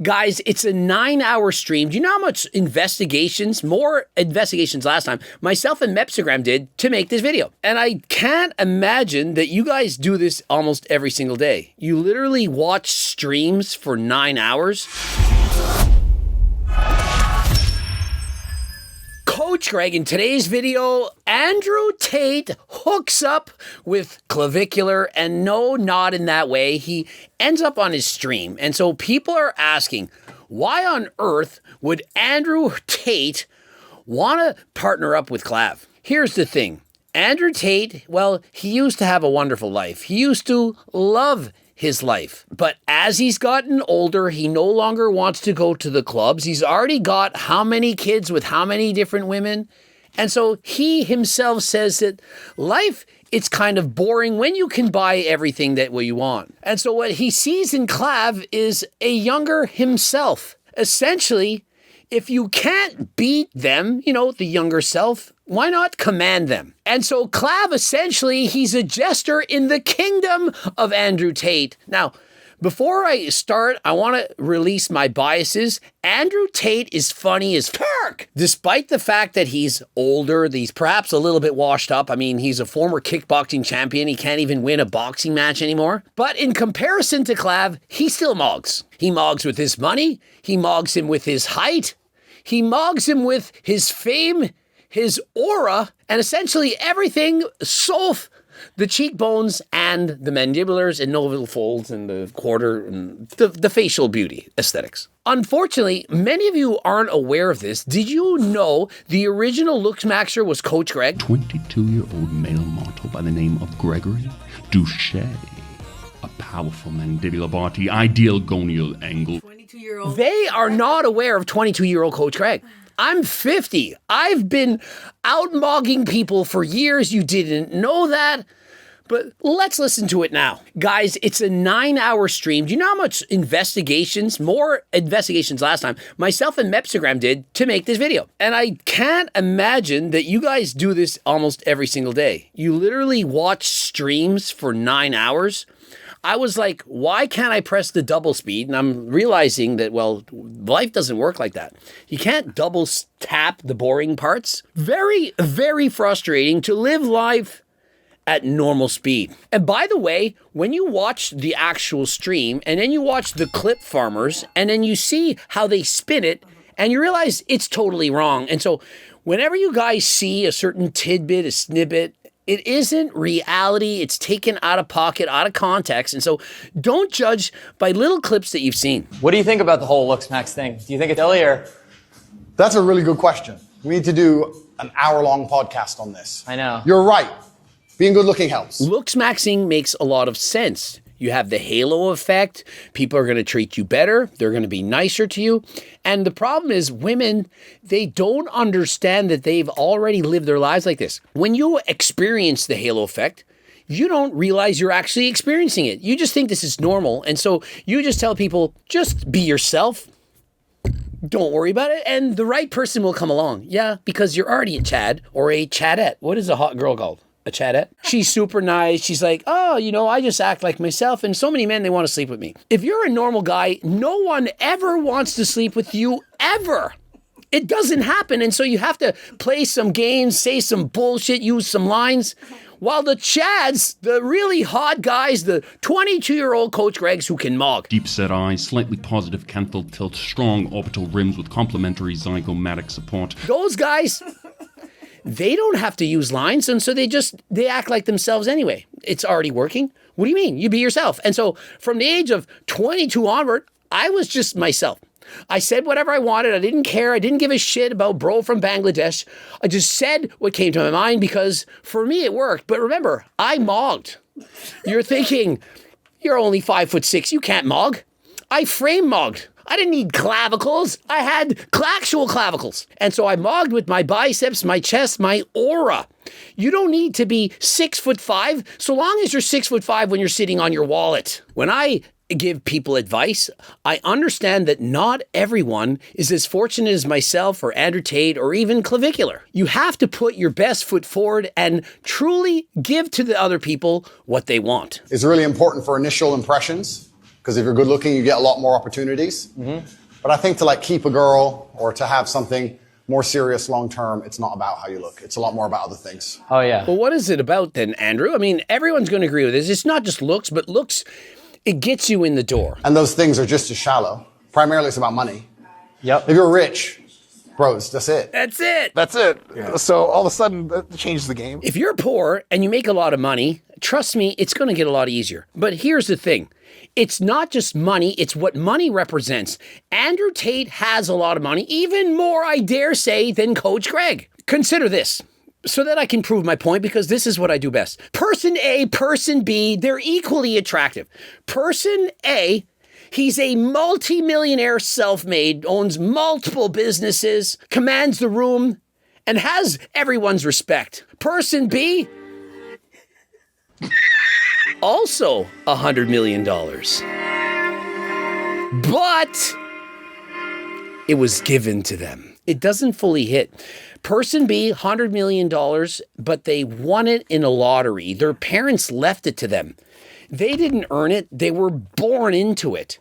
Guys, it's a 9-hour stream. Do you know how much more investigations last time, myself and Mepsigram did to make this video? And I can't imagine that you guys do this almost every single day. You literally watch streams for 9 hours. Coach Greg, in today's video, Andrew Tate hooks up with Clavicular, and no, not in that way. He ends up on his stream. And so people are asking, why on earth would Andrew Tate want to partner up with Clav? Here's the thing. Andrew Tate, well, he used to have a wonderful life. He used to love his life. But as he's gotten older, he no longer wants to go to the clubs. He's already got how many kids with how many different women. And so he himself says that life, it's kind of boring when you can buy everything that you want. And so what he sees in Clav is a younger himself. Essentially, if you can't beat them, the younger self, why not command them? And so Clav, essentially, he's a jester in the kingdom of Andrew Tate. Now, before I start, I want to release my biases. Andrew Tate is funny as fuck. Despite the fact that he's older, he's perhaps a little bit washed up. I mean, he's a former kickboxing champion. He can't even win a boxing match anymore. But in comparison to Clav, he still mogs. He mogs with his money. He mogs him with his height. He mogs him with his fame, his aura, and essentially everything, the cheekbones and the mandibulars and novel folds and the quarter and the facial beauty aesthetics. Unfortunately, many of you aren't aware of this. Did you know the original looks maxer was Coach Greg? 22-year-old male model by the name of Gregory Doucette. A powerful mandibular body, ideal gonial angle. 22-year-old. They are not aware of 22-year-old Coach Greg. I'm 50. I've been out mogging people for years. You didn't know that. But let's listen to it now. Guys, it's a 9-hour stream. Do you know how much more investigations last time, myself and Mepsigram did to make this video? And I can't imagine that you guys do this almost every single day. You literally watch streams for 9 hours. I was like, why can't I press the double speed? And I'm realizing that, well, life doesn't work like that. You can't double tap the boring parts. Very, very frustrating to live life at normal speed. And by the way, when you watch the actual stream and then you watch the clip farmers and then you see how they spin it and you realize it's totally wrong. And so whenever you guys see a certain tidbit, a snippet, it isn't reality. It's taken out of pocket, out of context. And so don't judge by little clips that you've seen. What do you think about the whole looks max thing? Do you think it's silly or? That's a really good question. We need to do an hour-long podcast on this. I know. You're right. Being good looking helps. Looks maxing makes a lot of sense. You have the halo effect. People are going to treat you better. They're going to be nicer to you. And the problem is women, they don't understand that they've already lived their lives like this. When you experience the halo effect, you don't realize you're actually experiencing it. You just think this is normal. And so you just tell people, just be yourself. Don't worry about it. And the right person will come along. Yeah, because you're already a Chad or a Chadette. What is a hot girl called? A Chadette. She's super nice. She's like, oh, I just act like myself. And so many men, they want to sleep with me. If you're a normal guy, no one ever wants to sleep with you, ever. It doesn't happen. And so you have to play some games, say some bullshit, use some lines. While the Chads, the really hot guys, the 22-year-old Coach Gregs who can mog. Deep set eyes, slightly positive canthal tilt, strong orbital rims with complementary zygomatic support. Those guys, they don't have to use lines, and so they act like themselves anyway. It's already working. What do you mean? You be yourself. And so from the age of 22 onward, I was just myself. I said whatever I wanted. I didn't care. I didn't give a shit about bro from Bangladesh. I just said what came to my mind because for me it worked. But remember, I mogged. You're thinking, you're only 5'6". You can't mog. I frame mogged. I didn't need clavicles. I had actual clavicles. And so I mogged with my biceps, my chest, my aura. You don't need to be 6'5", so long as you're 6'5" when you're sitting on your wallet. When I give people advice, I understand that not everyone is as fortunate as myself or Andrew Tate or even Clavicular. You have to put your best foot forward and truly give to the other people what they want. It's really important for initial impressions because if you're good looking, you get a lot more opportunities. But I think to like keep a girl or to have something more serious long term, it's not about how you look. It's a lot more about other things. Oh, yeah. Well, what is it about then, Andrew? I mean, everyone's going to agree with this. It's not just looks, but looks, it gets you in the door. And those things are just as shallow. Primarily, it's about money. Yep. If you're rich, bros, that's it. That's it. That's it. So all of a sudden, that changes the game. If you're poor and you make a lot of money, trust me, it's going to get a lot easier. But here's the thing. It's not just money, it's what money represents. Andrew Tate has a lot of money, even more, I dare say, than Coach Greg. Consider this, so that I can prove my point, because this is what I do best. Person A, person B, they're equally attractive. Person A, he's a multi-millionaire self-made, owns multiple businesses, commands the room, and has everyone's respect. Person B, also $100 million. But it was given to them. It doesn't fully hit. Person B, $100 million, but they won it in a lottery. Their parents left it to them. They didn't earn it. They were born into it.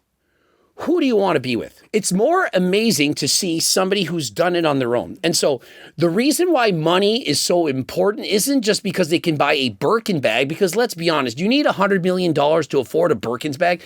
Who do you want to be with? It's more amazing to see somebody who's done it on their own. And so the reason why money is so important isn't just because they can buy a Birkin bag, because let's be honest, you need $100 million to afford a Birkin's bag.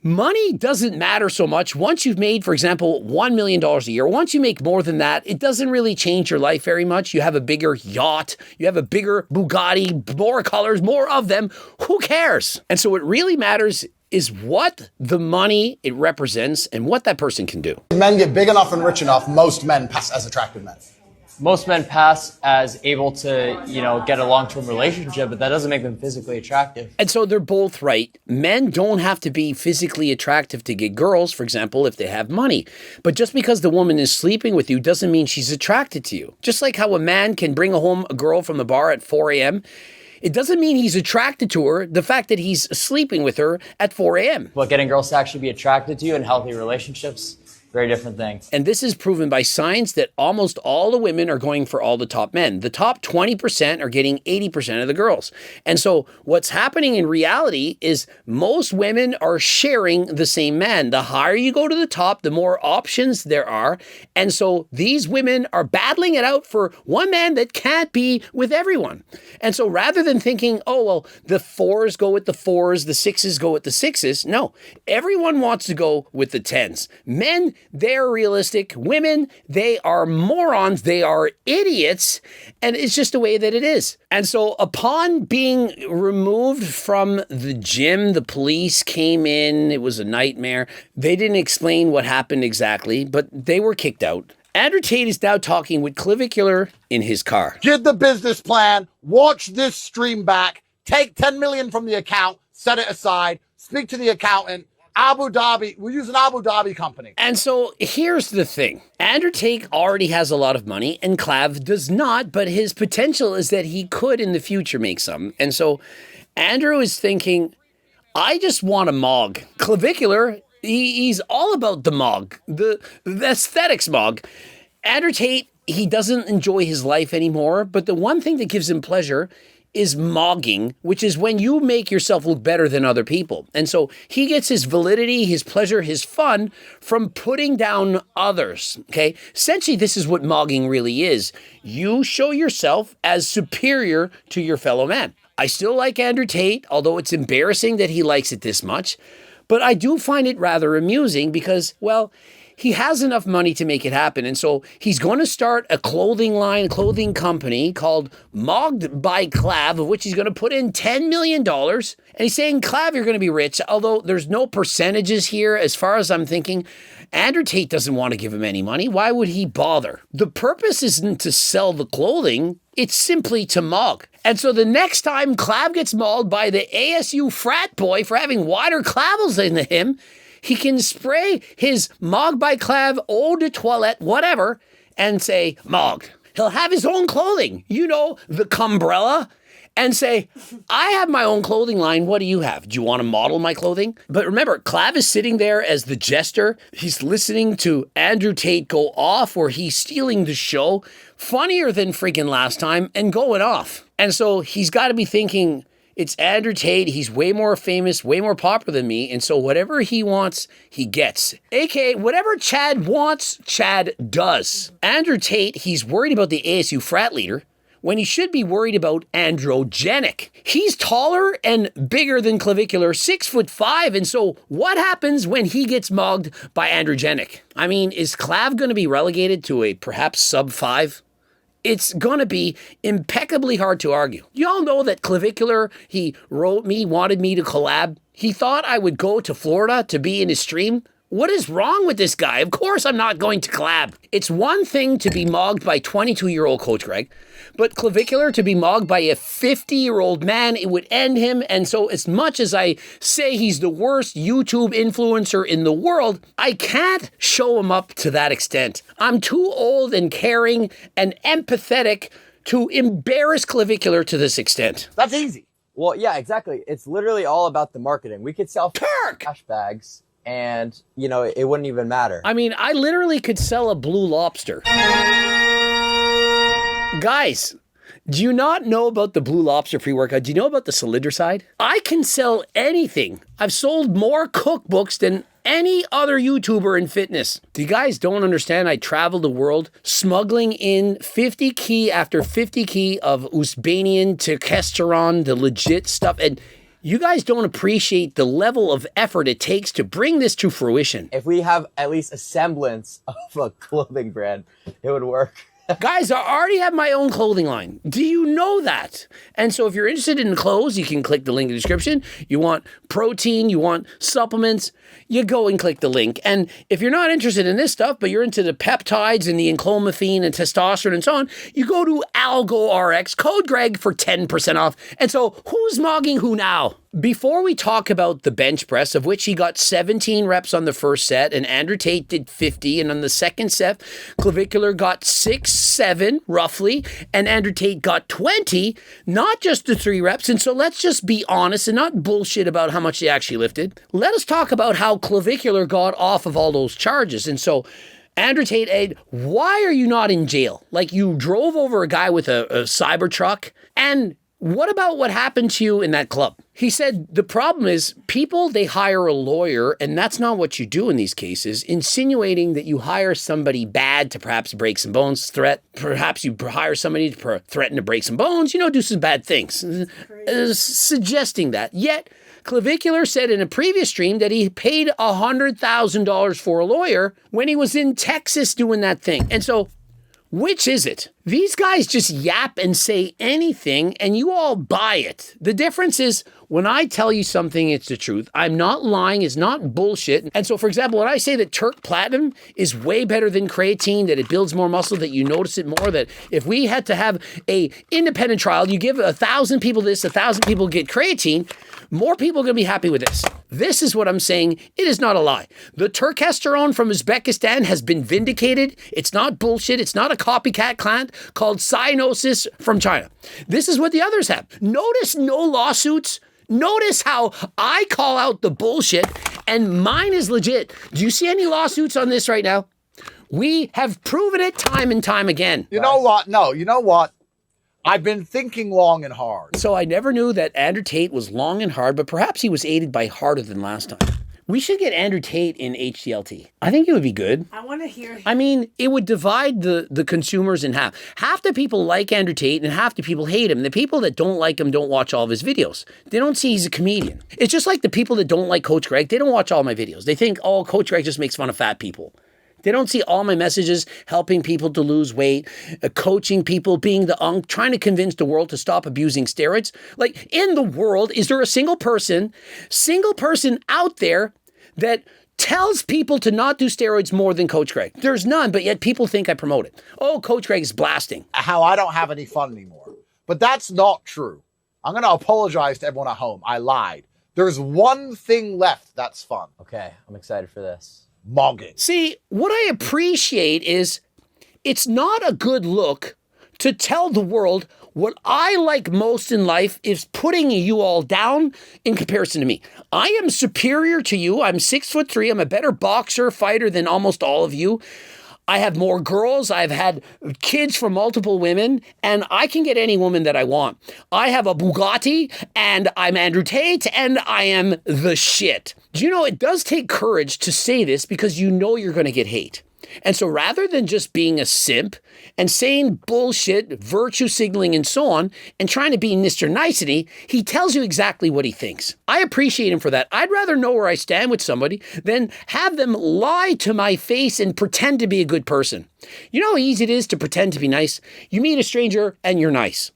Money doesn't matter so much. Once you've made, for example, $1 million a year, once you make more than that, it doesn't really change your life very much. You have a bigger yacht, you have a bigger Bugatti, more colors, more of them. Who cares? And so what really matters is what the money it represents and what that person can do. If men get big enough and rich enough, most men pass as attractive men. Most men pass as able to, get a long-term relationship, but that doesn't make them physically attractive. And so they're both right. Men don't have to be physically attractive to get girls, for example, if they have money. But just because the woman is sleeping with you doesn't mean she's attracted to you. Just like how a man can bring home a girl from the bar at 4 a.m., it doesn't mean he's attracted to her, the fact that he's sleeping with her at 4 a.m. But getting girls to actually be attracted to you in healthy relationships, very different thing. And this is proven by science that almost all the women are going for all the top men. The top 20% are getting 80% of the girls. And so what's happening in reality is most women are sharing the same man. The higher you go to the top, the more options there are. And so these women are battling it out for one man that can't be with everyone. And so rather than thinking, oh, well, the fours go with the fours, the sixes go with the sixes, no, everyone wants to go with the tens. Men, they're realistic. Women, they are morons. They are idiots. And it's just the way that it is. And so upon being removed from the gym, the police came in. It was a nightmare. They didn't explain what happened exactly, but they were kicked out. Andrew Tate is now talking with Clavicular in his car. Get the business plan, watch this stream back, take 10 million from the account, set it aside, speak to the accountant. Abu Dhabi, we use an Abu Dhabi company. And so here's the thing. Andrew Tate already has a lot of money and Clav does not, but his potential is that he could in the future make some. And so Andrew is thinking, I just want a Mog. Clavicular, he's all about the Mog, the aesthetics Mog. Andrew Tate, he doesn't enjoy his life anymore, but the one thing that gives him pleasure is mogging, which is when you make yourself look better than other people. And so he gets his validity, his pleasure, his fun from putting down others, okay? Essentially, this is what mogging really is. You show yourself as superior to your fellow man. I still like Andrew Tate, although it's embarrassing that he likes it this much, but I do find it rather amusing because, well, he has enough money to make it happen. And so he's going to start a clothing company called Mogged by Clav, of which he's going to put in $10 million. And he's saying, Clav, you're going to be rich, although there's no percentages here. As far as I'm thinking, Andrew Tate doesn't want to give him any money. Why would he bother? The purpose isn't to sell the clothing. It's simply to mog. And so the next time Clav gets mauled by the ASU frat boy for having wider clavels than him, he can spray his Mog by Clav eau de toilette, whatever, and say, Mogged. He'll have his own clothing, the cumbrella, and say, I have my own clothing line. What do you have? Do you want to model my clothing? But remember, Clav is sitting there as the jester. He's listening to Andrew Tate go off, or he's stealing the show, funnier than freaking last time, and going off. And so he's got to be thinking, It's Andrew Tate. He's way more famous, way more popular than me. And so whatever he wants, he gets. AKA, whatever Chad wants, Chad does. Andrew Tate, he's worried about the ASU frat leader when he should be worried about androgenic. He's taller and bigger than Clavicular, 6'5". And so what happens when he gets mogged by androgenic? I mean, is Clav going to be relegated to a perhaps sub-5? It's going to be impeccably hard to argue. Y'all know that Clavicular, he wrote me, wanted me to collab. He thought I would go to Florida to be in his stream. What is wrong with this guy? Of course I'm not going to collab. It's one thing to be mogged by 22-year-old Coach Greg, but Clavicular to be mogged by a 50-year-old man, it would end him. And so as much as I say he's the worst YouTube influencer in the world, I can't show him up to that extent. I'm too old and caring and empathetic to embarrass Clavicular to this extent. That's easy. Well, yeah, exactly. It's literally all about the marketing. We could sell cash bags and, you know, it wouldn't even matter. I mean, I literally could sell a blue lobster. Guys, do you not know about the Blue Lobster pre-workout? Do you know about the Solidricide? I can sell anything. I've sold more cookbooks than any other YouTuber in fitness. You guys don't understand. I traveled the world smuggling in 50 key after 50 key of Uzbanian testosterone, the legit stuff. And you guys don't appreciate the level of effort it takes to bring this to fruition. If we have at least a semblance of a clothing brand, it would work. Guys, I already have my own clothing line. Do you know that? And so if you're interested in clothes, you can click the link in the description. You want protein, you want supplements, you go and click the link. And if you're not interested in this stuff, but you're into the peptides and the enclomiphene and testosterone and so on, you go to AlgoRx, code Greg for 10% off. And so who's mogging who now? Before we talk about the bench press, of which he got 17 reps on the first set, and Andrew Tate did 50, and on the second set, Clavicular got 6, 7, roughly, and Andrew Tate got 20, not just the 3 reps, and so let's just be honest and not bullshit about how much they actually lifted. Let us talk about how Clavicular got off of all those charges, and so Andrew Tate, Ed, why are you not in jail? Like, you drove over a guy with a Cybertruck, and what about what happened to you in that club? He said the problem is people, they hire a lawyer, and that's not what you do in these cases, insinuating that you hire somebody bad to perhaps break some bones, perhaps you hire somebody to threaten to break some bones, you know, do some bad things, suggesting that. Yet, Clavicular said in a previous stream that he paid $100,000 for a lawyer when he was in Texas doing that thing. And so, which is it? These guys just yap and say anything and you all buy it. The difference is when I tell you something, it's the truth. I'm not lying. It's not bullshit. And so, for example, when I say that Turk Platinum is way better than creatine, that it builds more muscle, that you notice it more, that if we had to have a independent trial, you give 1,000 people this, 1,000 people get creatine, more people are going to be happy with this. This is what I'm saying. It is not a lie. The turkesterone from Uzbekistan has been vindicated. It's not bullshit. It's not a copycat plant called cyanosis from China. This is what the others have. Notice no lawsuits. Notice how I call out the bullshit and mine is legit. Do you see any lawsuits on this right now? We have proven it time and time again. You know what? No, you know what? I've been thinking long and hard. So I never knew that Andrew Tate was long and hard, but perhaps he was aided by harder than last time. We should get Andrew Tate in HDLT. I think it would be good. I want to hear. I mean, it would divide the consumers in half. Half the people like Andrew Tate and half the people hate him. The people that don't like him don't watch all of his videos. They don't see he's a comedian. It's just like the people that don't like Coach Greg. They don't watch all my videos. They think, oh, Coach Greg just makes fun of fat people. They don't see all my messages helping people to lose weight, coaching people, being the trying to convince the world to stop abusing steroids. Like, in the world, is there a single person out there that tells people to not do steroids more than Coach Greg? There's none, but yet people think I promote it. Oh, Coach Greg is blasting. How I don't have any fun anymore. But that's not true. I'm going to apologize to everyone at home. I lied. There's one thing left that's fun. Okay, I'm excited for this. Mogging. See, what I appreciate is it's not a good look to tell the world what I like most in life is putting you all down in comparison to me. I am superior to you. I'm 6'3". I'm a better boxer, fighter than almost all of you. I have more girls. I've had kids from multiple women, and I can get any woman that I want. I have a Bugatti, and I'm Andrew Tate, and I am the shit. Do you know, it does take courage to say this because you know you're going to get hate. And so rather than just being a simp and saying bullshit, virtue signaling and so on, and trying to be Mr. Nicety, he tells you exactly what he thinks. I appreciate him for that. I'd rather know where I stand with somebody than have them lie to my face and pretend to be a good person. You know how easy it is to pretend to be nice? You meet a stranger and you're nice.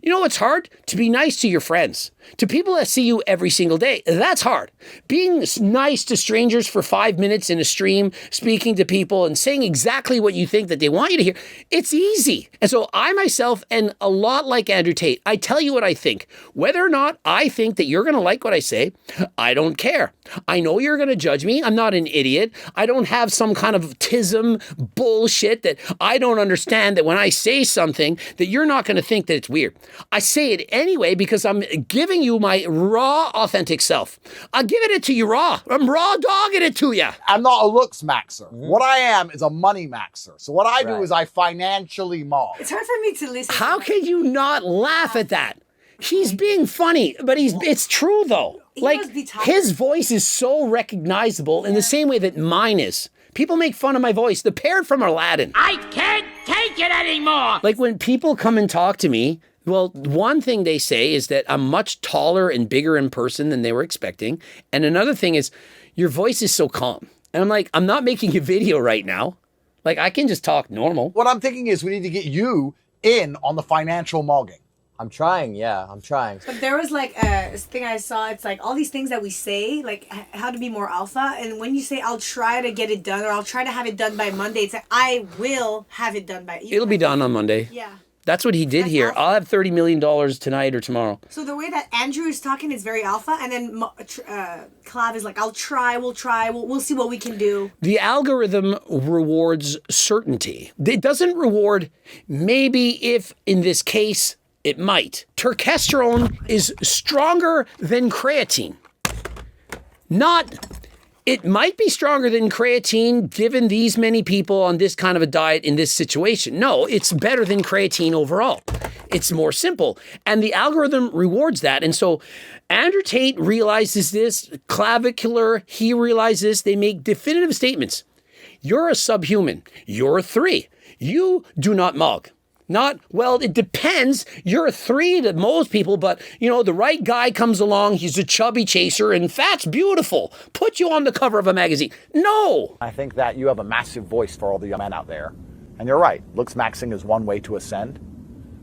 You know what's hard? To be nice to your friends, to people that see you every single day. That's hard. Being nice to strangers for 5 minutes in a stream, speaking to people and saying exactly what you think that they want you to hear, it's easy. And so I myself, and a lot like Andrew Tate, I tell you what I think. Whether or not I think that you're going to like what I say, I don't care. I know you're going to judge me. I'm not an idiot. I don't have some kind of tism bullshit that I don't understand, that when I say something that you're not going to think that it's weird. I say it anyway because I'm giving you my raw, authentic self. I'm giving it to you raw. I'm raw dogging it to you. I'm not a looks maxer. What I am is a money maxer. So what I do is I financially mog. It's hard for me to listen. How can you not laugh at that? He's being funny, but it's true though. Like, his voice is so recognizable in the same way that mine is. People make fun of my voice. The parrot from Aladdin. I can't take it anymore. Like, when people come and talk to me, well, one thing they say is that I'm much taller and bigger in person than they were expecting. And another thing is, your voice is so calm. And I'm like, I'm not making a video right now. Like, I can just talk normal. What I'm thinking is we need to get you in on the financial mogging. I'm trying, yeah, I'm trying. But there was like a thing I saw, it's like all these things that we say, like how to be more alpha. And when you say, I'll try to get it done, or I'll try to have it done by Monday, it's like, I will have it done by... It'll be done on Monday. Yeah. That's what he did here. Alpha. I'll have $30 million tonight or tomorrow. So the way that Andrew is talking is very alpha, and then Clav is like, I'll try, we'll see what we can do. The algorithm rewards certainty. It doesn't reward maybe, if in this case, it might. Testosterone is stronger than creatine. It might be stronger than creatine given these many people on this kind of a diet in this situation. No, it's better than creatine overall. It's more simple. And the algorithm rewards that. And so Andrew Tate realizes this. Clavicular, he realizes this. They make definitive statements. You're a subhuman. You're a 3. You do not mog. Not, well, it depends. You're a 3 to most people, but, you know, the right guy comes along, he's a chubby chaser, and fat's beautiful. Put you on the cover of a magazine. No! I think that you have a massive voice for all the young men out there. And you're right, looks maxing is one way to ascend.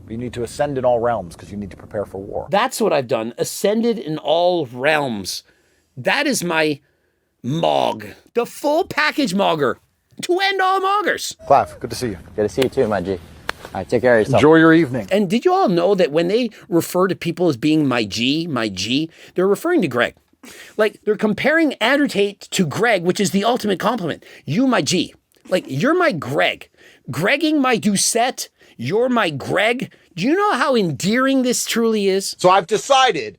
But you need to ascend in all realms because you need to prepare for war. That's what I've done. Ascended in all realms. That is my Mog. The full package mogger. To end all moggers. Clav, good to see you. Good to see you too, my G. All right, take care of yourself. Enjoy your evening. And did you all know that when they refer to people as being my G, they're referring to Greg. Like, they're comparing Andrew Tate to Greg, which is the ultimate compliment. You, my G. Like, you're my Greg. Gregging my Doucette. You're my Greg. Do you know how endearing this truly is? So I've decided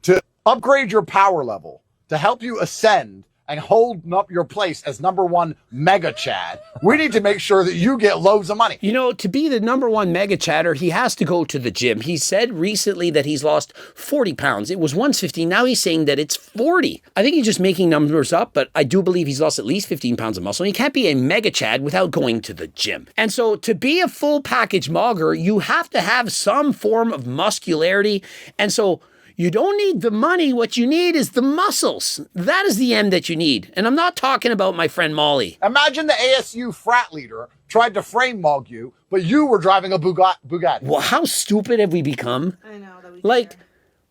to upgrade your power level to help you ascend and hold up your place as #1 mega Chad. We need to make sure that you get loads of money. You know, to be the #1 mega chatter, he has to go to the gym. He said recently that he's lost 40 pounds. It was 150. Now he's saying that it's 40. I think he's just making numbers up, but I do believe he's lost at least 15 pounds of muscle. And he can't be a mega Chad without going to the gym. And so to be a full package mogger, you have to have some form of muscularity. And so you don't need the money. What you need is the muscles. That is the end that you need. And I'm not talking about my friend Molly. Imagine the ASU frat leader tried to frame mog you, but you were driving a Bugatti. Well, how stupid have we become? I know that we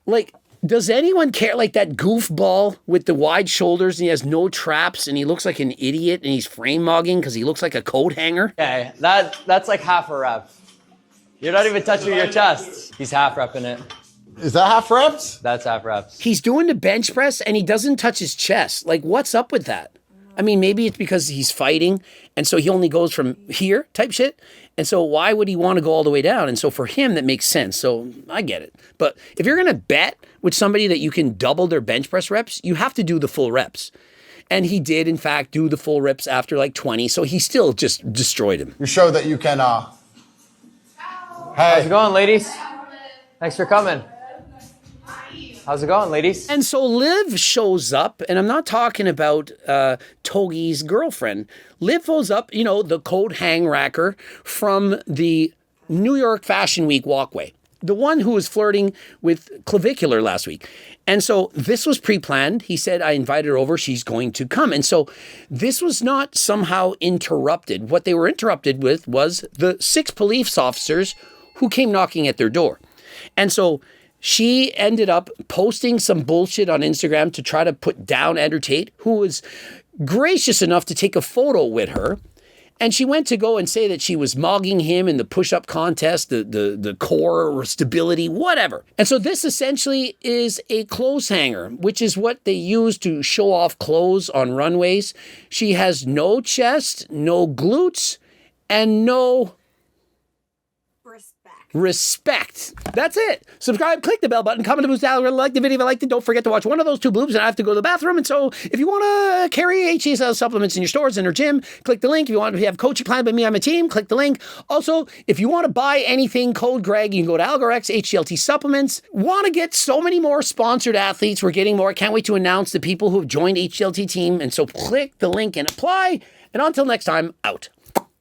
Like, does anyone care? Like that goofball with the wide shoulders and he has no traps and he looks like an idiot and he's frame mogging because he looks like a coat hanger. Okay, that's like half a rep. You're not even touching your chest. He's half repping it. Is that half reps? That's half reps. He's doing the bench press and he doesn't touch his chest. Like, what's up with that? I mean, maybe it's because he's fighting and so he only goes from here type shit. And so why would he want to go all the way down? And so for him, that makes sense. So I get it. But if you're going to bet with somebody that you can double their bench press reps, you have to do the full reps. And he did, in fact, do the full rips after like 20. So he still just destroyed him. You show that you can, How's hey, it going, ladies? Thanks for coming. How's it going, ladies? And so Liv shows up, and I'm not talking about Togi's girlfriend. Liv shows up, you know, the coat hang racker from the New York Fashion Week walkway. The one who was flirting with Clavicular last week. And so this was pre-planned. He said, I invited her over. She's going to come. And so this was not somehow interrupted. What they were interrupted with was the 6 police officers who came knocking at their door. And so she ended up posting some bullshit on Instagram to try to put down Andrew Tate, who was gracious enough to take a photo with her. And she went to go and say that she was mogging him in the push-up contest, the core stability, whatever. And so this essentially is a clothes hanger, which is what they use to show off clothes on runways. She has no chest, no glutes, and no respect. That's it. Subscribe, click the bell button, comment, boost, like the video if you liked it. Don't forget to watch one of those 2 bloopers and I have to go to the bathroom. And so if you want to carry HCSL supplements in your stores and your gym, click the link. If you want to have coaching plan by me on my team, click the link. Also, if you want to buy anything, code Greg, you can go to AlgoRx, HGLT supplements. Want to get so many more sponsored athletes. We're getting more. I can't wait to announce the people who have joined HGLT team. And so click the link and apply. And until next time, out.